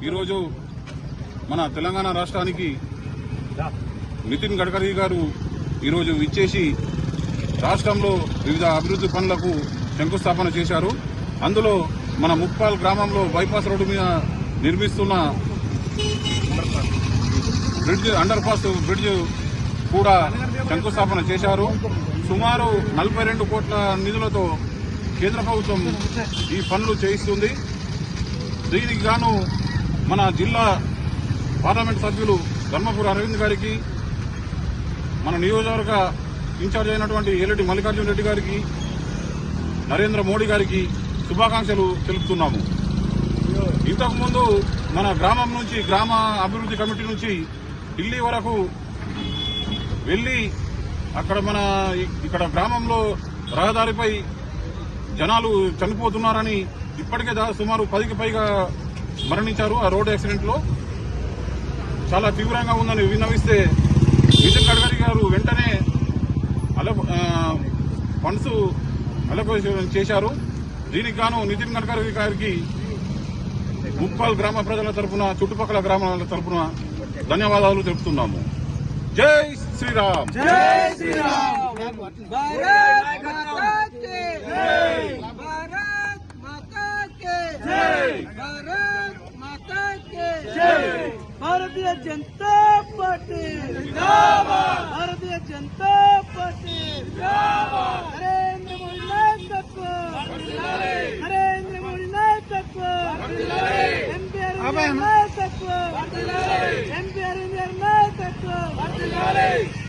ఈరోజు మన తెలంగాణ రాష్ట్రానికి నితిన్ గడ్కరీ గారు ఈరోజు విచ్చేసి రాష్ట్రంలో వివిధ అభివృద్ధి పనులకు శంకుస్థాపన చేశారు. అందులో మన ముప్పాల్ గ్రామంలో బైపాస్ రోడ్డు మీద నిర్మిస్తున్న అండర్ పాస్ బ్రిడ్జ్ కూడా శంకుస్థాపన చేశారు. సుమారు 42 కోట్ల నిధులతో కేంద్ర ప్రభుత్వం ఈ పనులు చేయిస్తుంది. దీనికి గాను మన జిల్లా పార్లమెంట్ సభ్యులు ధర్మపురి అరవింద్ గారికి, మన నియోజకవర్గ ఇన్ఛార్జ్ అయినటువంటి ఏలటి మల్లికార్జున రెడ్డి గారికి, నరేంద్ర మోడీ గారికి శుభాకాంక్షలు తెలుపుతున్నాము. ఇంతకుముందు మన గ్రామం నుంచి, గ్రామ అభివృద్ధి కమిటీ నుంచి ఢిల్లీ వరకు వెళ్లి అక్కడ ఇక్కడ గ్రామంలో రహదారిపై జనాలు చనిపోతున్నారని ఇప్పటికే సుమారు 10కి పైగా మరణించారు ఆ రోడ్ యాక్సిడెంట్ లో. చాలా తీవ్రంగా ఉందని విన్నవిస్తే నితిన్ గడ్కరీ గారు వెంటనే ఫండ్స్ అలొకేషన్ చేశారు. దీనికి గాను నితిన్ గడ్కరీ గారికి ముప్పాల్ గ్రామ ప్రజల తరఫున, చుట్టుపక్కల గ్రామాల తరఫున ధన్యవాదాలు తెలుపుతున్నాము. జై శ్రీరామ్. జై శ్రీరామ్. భారత్ మాతా కీ జై. భారత్ మాతా కీ జై. భారత్ మాతా కీ జై. భారతీయ జనతా పార్టీ జిందాబాద్. భారతీయ జనతా పార్టీ జిందాబాద్. నరేంద్ర మోడీ నాయకత్వం. నరేంద్ర మోడీ నాయకత్వం. ఎంపీఆర్ నాయకత్వం. ఎంపీఆర్ నాయకత్వం.